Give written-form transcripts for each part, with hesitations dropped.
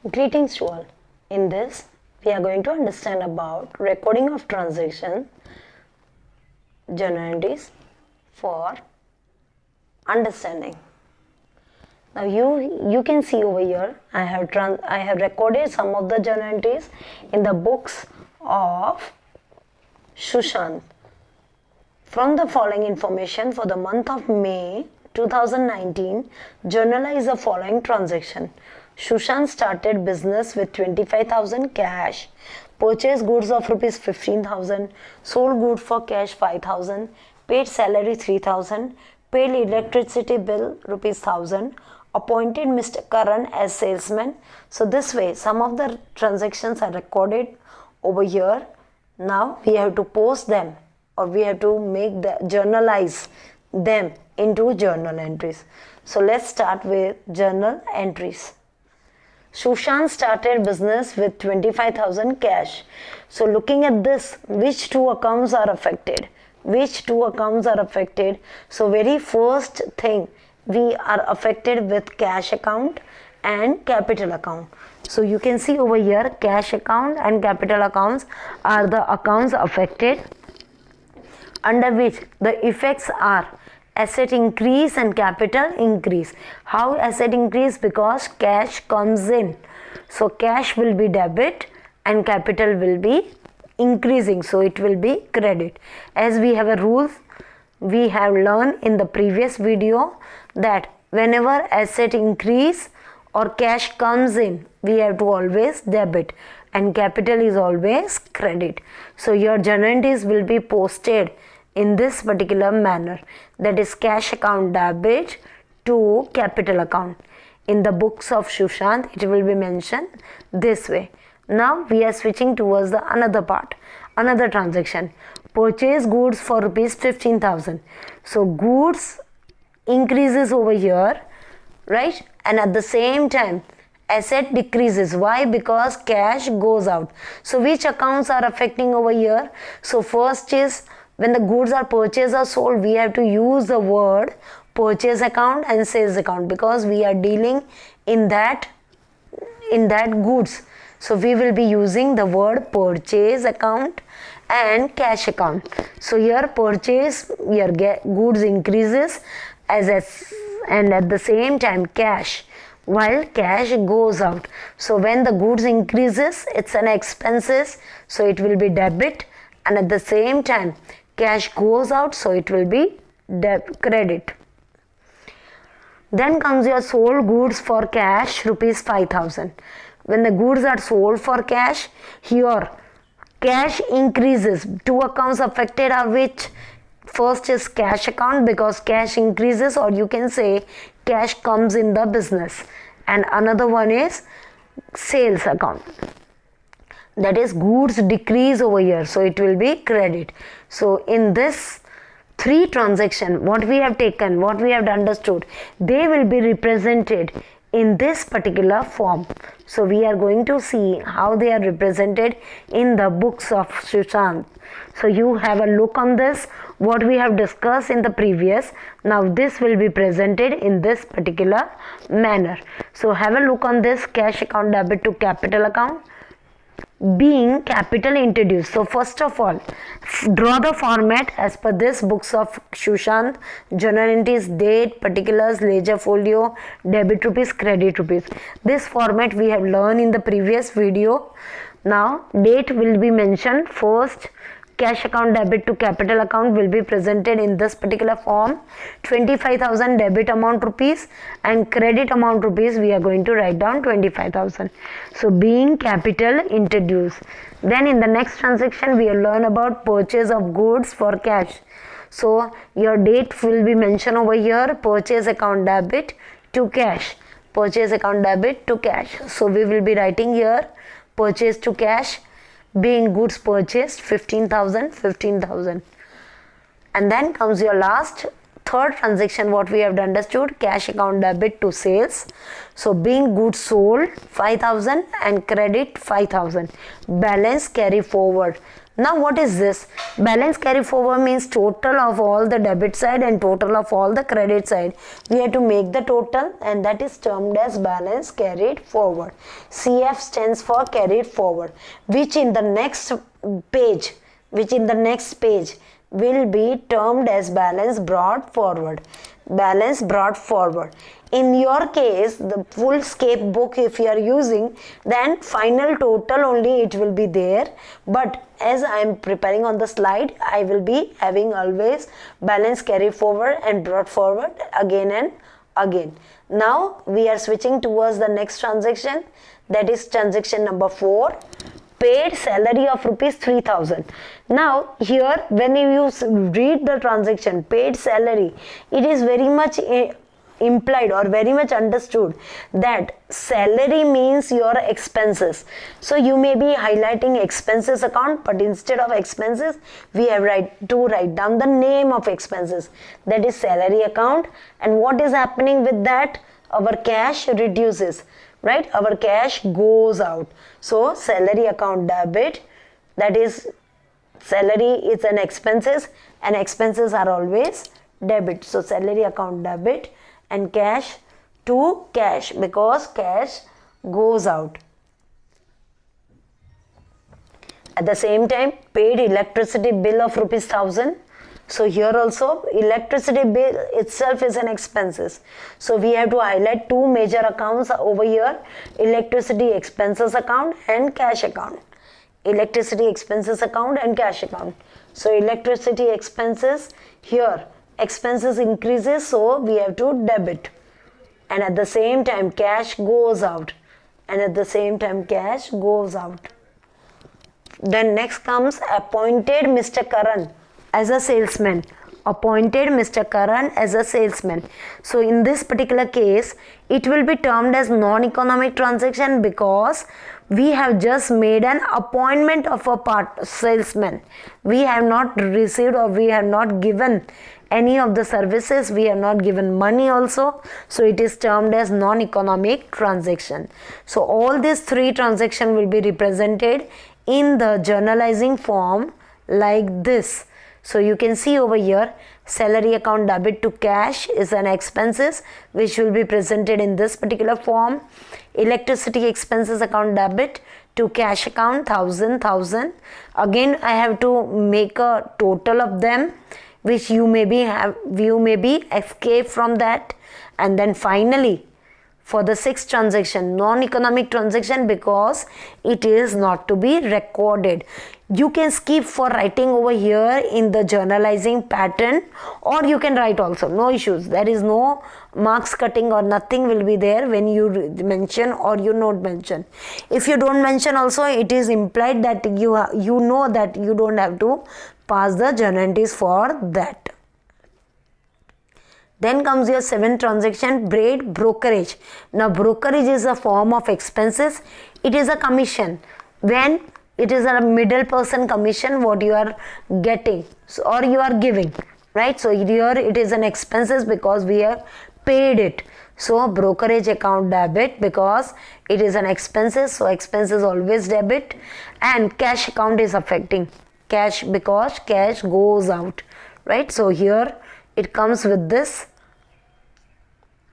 Greetings to all. In this, we are going to understand about recording of transaction journal entries for understanding. Now you can see over here I have recorded some of the journal entries in the books of Sushant. From the following information for the month of May 2019, journalize the following transaction. Sushant started business with 25,000 cash, purchased goods of rupees 15,000, sold goods for cash 5,000, paid salary 3,000, paid electricity bill rupees 1,000, appointed Mr. Karan as salesman. So this way some of the transactions are recorded over here. Now we have to post them, or we have to make the journalize them into journal entries. So let's start with journal entries. Sushant started business with 25,000 cash. So looking at this, which two accounts are affected? Which two accounts are affected? So very first thing, we are affected with cash account and capital account. So you can see over here, cash account and capital accounts are the accounts affected, under which the effects are asset increase and capital increase. How asset increase? Because cash comes in. So cash will be debit and capital will be increasing. So it will be credit. As we have a rule, we have learned in the previous video that whenever asset increase or cash comes in, we have to always debit and capital is always credit. So your journal entries will be posted in this particular manner, that is cash account debit to capital account. In the books of Sushant, it will be mentioned this way. Now we are switching towards the another part, another transaction. Purchase goods for rupees 15,000. So goods increases over here, right? And at the same time, asset decreases. Why? Because cash goes out. So which accounts are affecting over here? So first is when the goods are purchased or sold, we have to use the word purchase account and sales account, because we are dealing in that goods. So we will be using the word purchase account and cash account. So here purchase, your goods increases and at the same time cash, while cash goes out. So when the goods increases, it's an expenses, so it will be debit, and at the same time cash goes out, so it will be credit. Then comes your sold goods for cash rupees 5,000. When the goods are sold for cash, here cash increases. Two accounts affected are which? First is cash account, because cash increases, or you can say cash comes in the business, and another one is sales account, that is goods decrease over here, so it will be credit. So in this three transaction, what we have taken, what we have understood, they will be represented in this particular form. So we are going to see how they are represented in the books of Sushant. So you have a look on this, what we have discussed in the previous. Now this will be presented in this particular manner. So have a look on this, cash account debit to capital account. Being capital introduced. So first of all, draw the format as per this books of Sushant. Journal entries, date, particulars, ledger folio, debit rupees, credit rupees. This format we have learned in the previous video. Now date will be mentioned first. Cash account debit to capital account will be presented in this particular form. 25,000 debit amount rupees and credit amount rupees, we are going to write down 25,000. So being capital introduced. Then in the next transaction we will learn about purchase of goods for cash. So your date will be mentioned over here, purchase account debit to cash. Purchase account debit to cash. So we will be writing here purchase to cash, being goods purchased 15,000. And then comes your last third transaction, what we have understood, cash account debit to sales. So being goods sold 5,000 and credit 5,000. Balance carry forward. Now what is this? Balance carry forward means total of all the debit side and total of all the credit side. We have to make the total, and that is termed as balance carried forward. CF stands for carried forward, which in the next page will be termed as balance brought forward. Balance brought forward. In your case, the full scape book if you are using, then final total only it will be there. But as I am preparing on the slide, I will be having always balance carry forward and brought forward again and again. Now we are switching towards the next transaction, that is transaction number 4. Paid salary of rupees 3000. Now here when you read the transaction paid salary, it is very much implied or very much understood that salary means your expenses. So you may be highlighting expenses account, but instead of expenses we have to write down the name of expenses, that is salary account. And what is happening with that? Our cash reduces, right? Our cash goes out. So salary account debit, that is salary is an expenses and expenses are always debit. So salary account debit and cash to cash, because cash goes out. At the same time, paid electricity bill of rupees 1000. So here also electricity bill itself is an expenses. So we have to highlight two major accounts over here, electricity expenses account and cash account. Electricity expenses account and cash account. So electricity expenses, here expenses increases, so we have to debit. And at the same time cash goes out. And at the same time cash goes out. Then next comes appointed Mr. Karan as a salesman. Appointed Mr. Karan as a salesman. So in this particular case, it will be termed as non-economic transaction because we have just made an appointment of a salesman. We have not received or we have not given any of the services. We have not given money also. So it is termed as non-economic transaction. So all these three transactions will be represented in the journalizing form like this. So you can see over here, salary account debit to cash is an expenses which will be presented in this particular form. Electricity expenses account debit to cash account 1000. Again I have to make a total of them, which you may be escape from that. And then finally for the sixth transaction, non-economic transaction, because it is not to be recorded. You can skip for writing over here in the journalizing pattern, or you can write also, no issues. There is no marks cutting or nothing will be there when you mention or you not mention. If you don't mention also, it is implied that you know that you don't have to pass the journal entries for that. Then comes your seventh transaction, paid brokerage. Now brokerage is a form of expenses. It is a commission. When it is a middle person commission what you are getting or you are giving, right? So here it is an expenses because we have paid it. So brokerage account debit because it is an expenses. So expenses always debit. And cash account is affecting cash because cash goes out, right? So here it comes with this.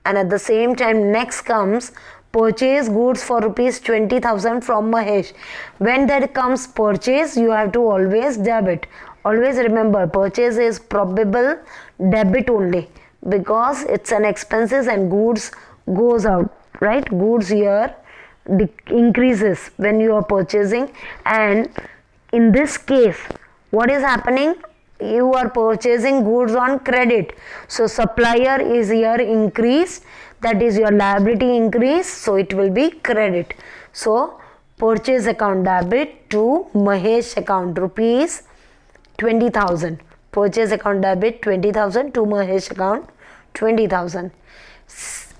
And at the same time next comes purchase goods for rupees 20,000 from Mahesh. When there comes purchase, you have to always debit. Always remember, purchase is probable debit only because it's an expenses and goods goes out, right? Goods here increases when you are purchasing, and in this case what is happening? You are purchasing goods on credit. So supplier is here increased, that is your liability increase, so it will be credit. So purchase account debit to Mahesh account rupees 20,000. Purchase account debit 20,000 to Mahesh account 20,000.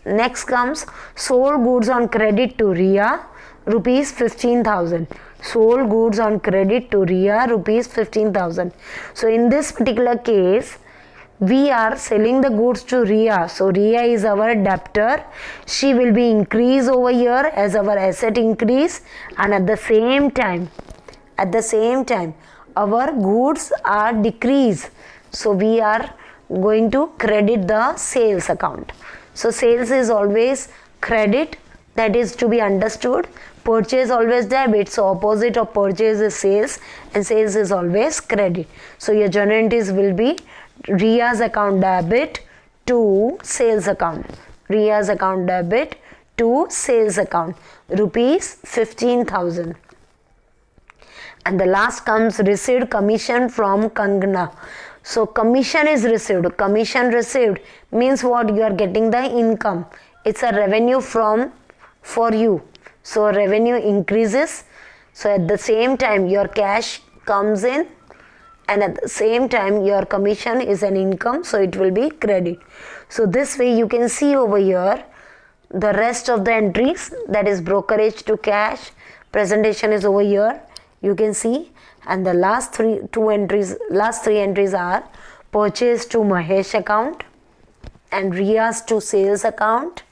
Next comes sold goods on credit to Riya rupees 15,000. Sold goods on credit to Riya rupees 15,000. So in this particular case we are selling the goods to Riya. So Riya is our debtor. She will be increased over here as our asset increase, and at the same time our goods are decreased, so we are going to credit the sales account. So sales is always credit, that is to be understood. Purchase always debit, so opposite of purchase is sales, and sales is always credit. So your journal entries will be Riya's account debit to sales account. Riya's account debit to sales account, rupees 15,000. And the last comes received commission from Kangana. So commission is received. Commission received means what? You are getting the income. It's a revenue for you. So revenue increases. So at the same time your cash comes in, and at the same time your commission is an income, so it will be credit. So this way you can see over here the rest of the entries, that is brokerage to cash, presentation is over here, you can see. And the last three entries are purchase to Mahesh account and Riya's to sales account.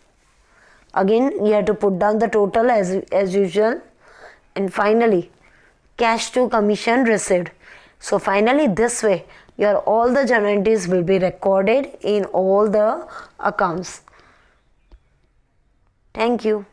Again you have to put down the total as usual. And finally cash to commission received. So finally this way your all the journal entries will be recorded in all the accounts. Thank you.